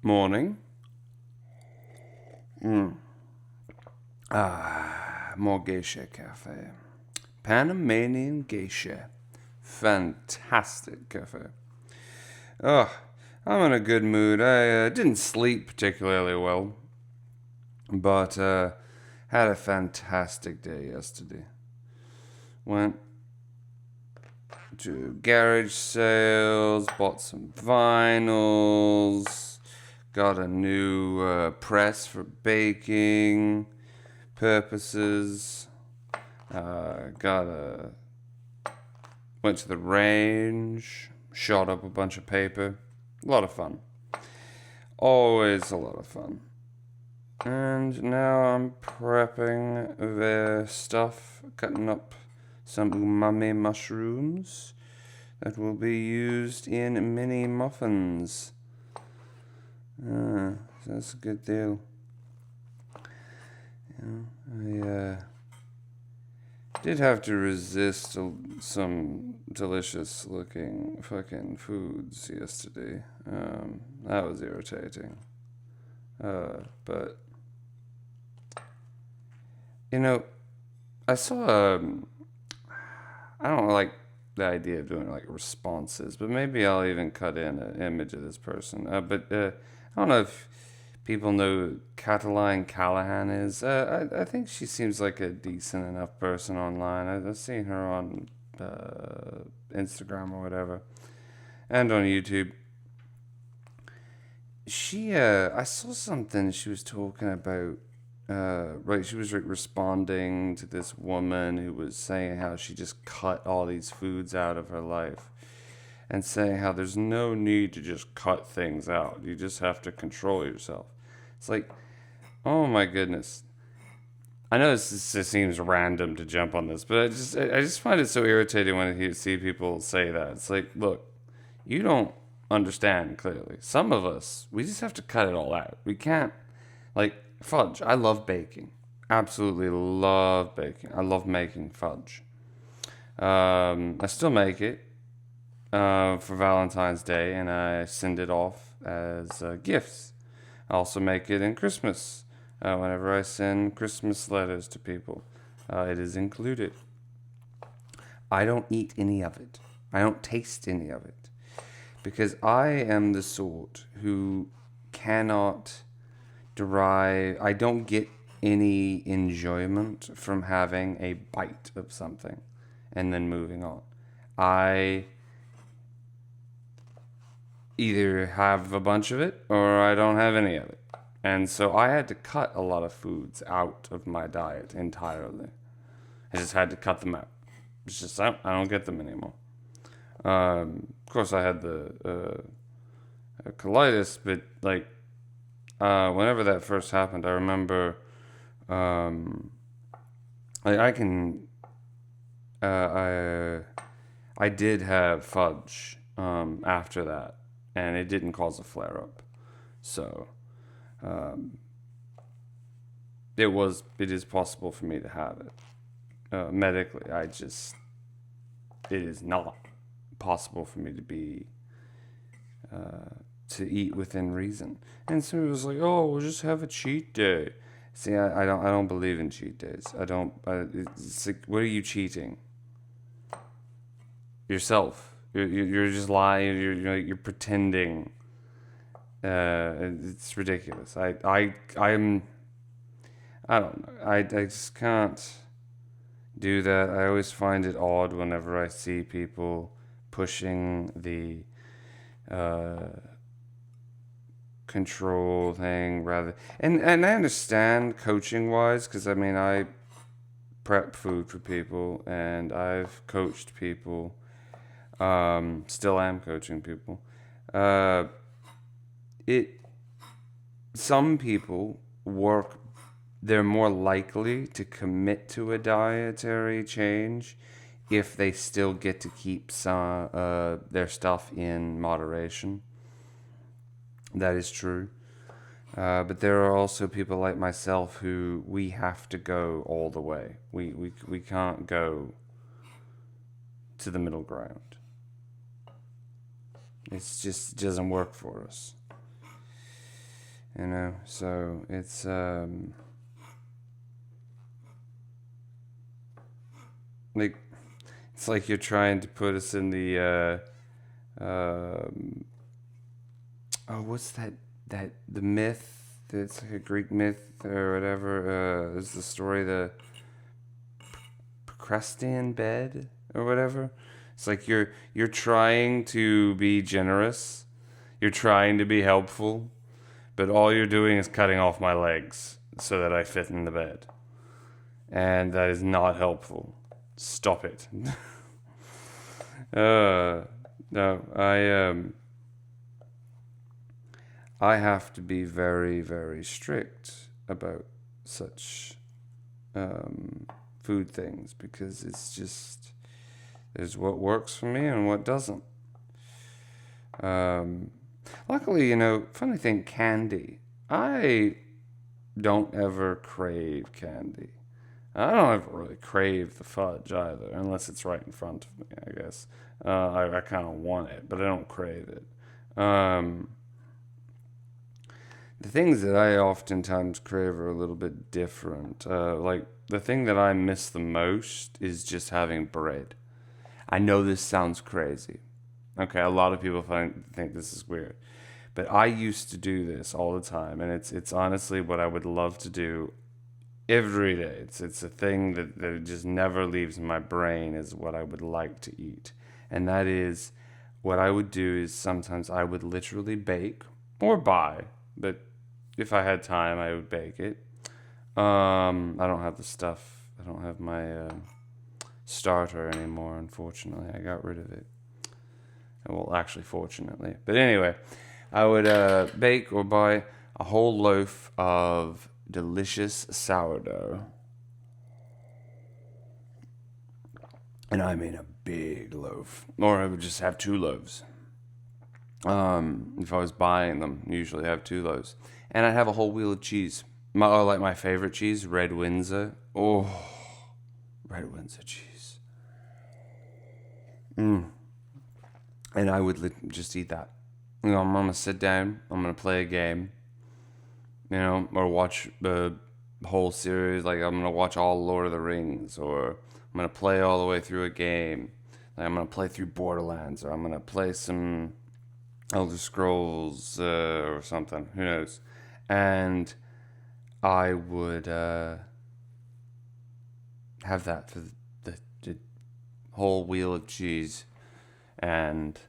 Morning. More geisha cafe. Panamanian geisha. Fantastic cafe. Oh, I'm in a good mood. I didn't sleep particularly well, but had a fantastic day yesterday. Went to garage sales, bought some vinyls, got a new press for baking purposes. Got a Went to the range, shot up a bunch of paper. A lot of fun. Always a lot of fun. And now I'm prepping the stuff, cutting up some umami mushrooms that will be used in mini muffins. That's a good deal. I did have to resist some delicious looking fucking foods yesterday. That was irritating. But, you know, I saw, I don't like the idea of doing like responses, but maybe I'll even cut in an image of this person. But I don't know if people know who Cataline Callahan is. I think she seems like a decent enough person online. I've seen her on Instagram or whatever, and on YouTube. I saw something she was talking about. Right, she was responding to this woman who was saying how she just cut all these foods out of her life and saying how there's no need to just cut things out. You just have to control yourself. It's like, oh my goodness. I know this seems random to jump on this, but I just find it so irritating when I see people say that. It's like, look, you don't understand clearly. Some of us, we just have to cut it all out. We can't, like, fudge. I love baking. Absolutely love baking. I love making fudge. I still make it for Valentine's Day, and I send it off as gifts. I also make it in Christmas. Whenever I send Christmas letters to people, it is included. I don't eat any of it. I don't taste any of it. Because I am the sort who cannot I don't get any enjoyment from having a bite of something and then moving on. I either have a bunch of it or I don't have any of it. And so I had to cut a lot of foods out of my diet entirely. I just had to cut them out. It's just, I don't get them anymore. Of course, I had the colitis, but like, whenever that first happened, I remember, I can, I did have fudge, after that, and it didn't cause a flare up. So, um, it is possible for me to have it. Medically, it is not possible for me to eat within reason. And so it was like, oh, we'll just have a cheat day. See, I don't believe in cheat days. I don't. It's like, what are you cheating? Yourself. You're just lying. You're pretending. It's ridiculous. I don't know. I just can't do that. I always find it odd whenever I see people pushing the uh, control thing rather. And I understand coaching wise, because I mean I prep food for people and I've coached people. Still am coaching people. Uh, it Some people work. They're more likely to commit to a dietary change if they still get to keep their stuff in moderation. That is true. But there are also people like myself who we have to go all the way. We can't go to the middle ground. It just doesn't work for us. you know. So like it's like you're trying to put us in the oh, what's that the myth? It's like a Greek myth or whatever. Is the story the Procrustean bed or whatever? It's like you're trying to be generous, you're trying to be helpful, but all you're doing is cutting off my legs so that I fit in the bed, and that is not helpful. Stop it. No, I have to be very, very strict about such food things because it's just there's what works for me and what doesn't. Um, Luckily, funny thing, candy. I don't ever crave candy. I don't ever really crave the fudge either, unless it's right in front of me, I guess. I kind of want it, but I don't crave it. Um, the things that I oftentimes crave are a little bit different. Like, the thing that I miss the most is just having bread. I know this sounds crazy. Okay, a lot of people think this is weird. But I used to do this all the time, and it's honestly what I would love to do every day. It's a thing that just never leaves my brain is what I would like to eat. And that is what I would do is sometimes I would literally bake or buy, but if I had time I would bake it. I don't have the stuff. I don't have my starter anymore, unfortunately. I got rid of it. Well, actually, fortunately. But anyway, I would bake or buy a whole loaf of delicious sourdough. And I mean a big loaf. Or I would just have two loaves. If I was buying them, usually I have two loaves. And I'd have a whole wheel of cheese. Like my favorite cheese, Red Windsor. Oh, Red Windsor cheese. And I would just eat that. I'm gonna sit down. I'm gonna play a game. Or watch the whole series. Like I'm gonna watch all Lord of the Rings, or I'm gonna play all the way through a game. Like I'm gonna play through Borderlands, or I'm gonna play some Elder Scrolls or something. Who knows? And I would have that for the whole wheel of cheese and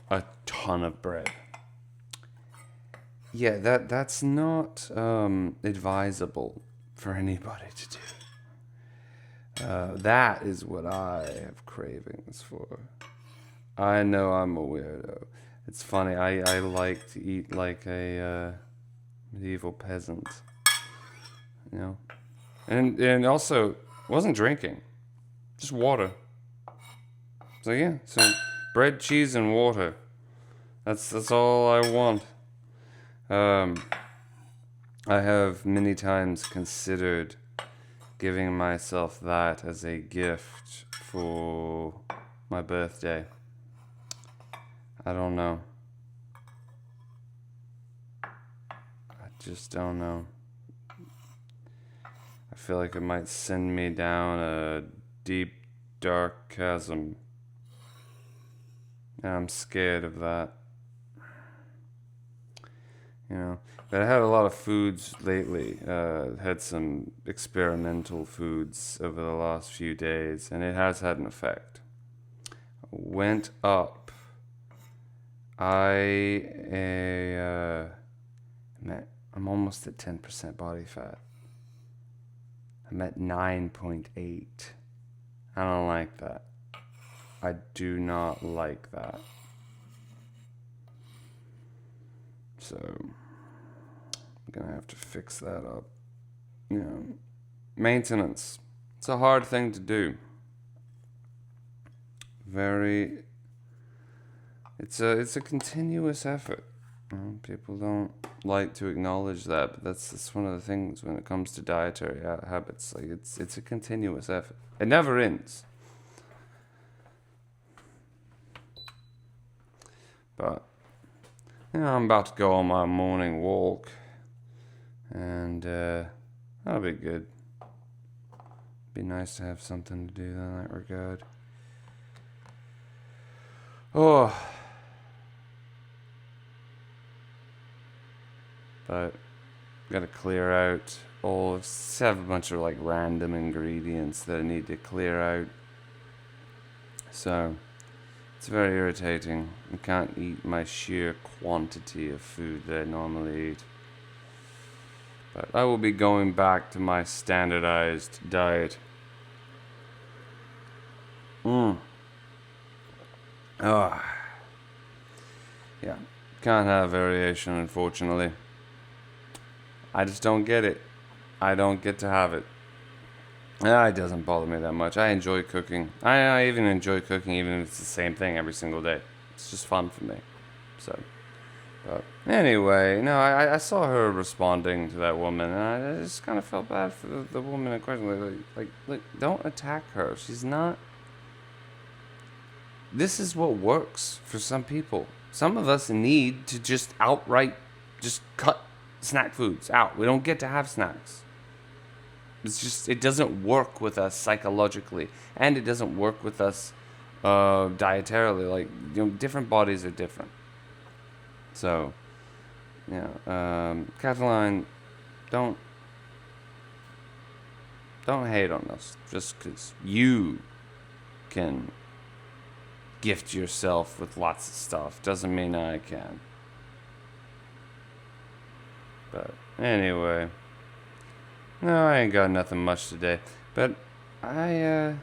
a ton of bread. Yeah, that's not advisable for anybody to do. That is what I have cravings for. I know I'm a weirdo. It's funny. I like to eat like a medieval peasant, and also wasn't drinking, just water. So yeah, so bread, cheese, and water. That's all I want. Um, I have many times considered giving myself that as a gift for my birthday. I don't know. I just don't know. I feel like it might send me down a deep, dark chasm. And I'm scared of that. But I had a lot of foods lately. Had some experimental foods over the last few days, and it has had an effect. Went up. I'm almost at 10% body fat. I'm at 9.8. I don't like that. I do not like that. So I'm gonna have to fix that up. Maintenance. It's a hard thing to do. It's a continuous effort. People don't like to acknowledge that, but that's one of the things when it comes to dietary habits. Like it's a continuous effort. It never ends. But I'm about to go on my morning walk, and that'll be good. Be nice to have something to do in that regard. Oh, but gotta clear out have a bunch of like random ingredients that I need to clear out. So it's very irritating. I can't eat my sheer quantity of food that I normally eat. But I will be going back to my standardized diet. Oh, yeah. Can't have variation, unfortunately. I just don't get it. I don't get to have it. It doesn't bother me that much. I enjoy cooking. I even enjoy cooking even if it's the same thing every single day. It's just fun for me. So, but anyway, no, I saw her responding to that woman, and I just kind of felt bad for the woman in question. Like, don't attack her. She's not. This is what works for some people. Some of us need to just outright just cut snack foods out. We don't get to have snacks. It's just, it doesn't work with us psychologically, and it doesn't work with us dietarily. Like, different bodies are different. So, Cataline, don't hate on us just because you can gift yourself with lots of stuff. Doesn't mean I can. But anyway, no, I ain't got nothing much today. But I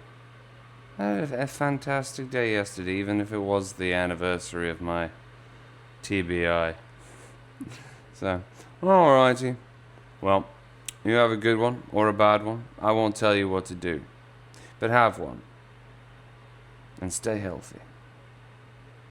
had a fantastic day yesterday, even if it was the anniversary of my TBI. So, alrighty. Well, you have a good one or a bad one. I won't tell you what to do, but have one and stay healthy.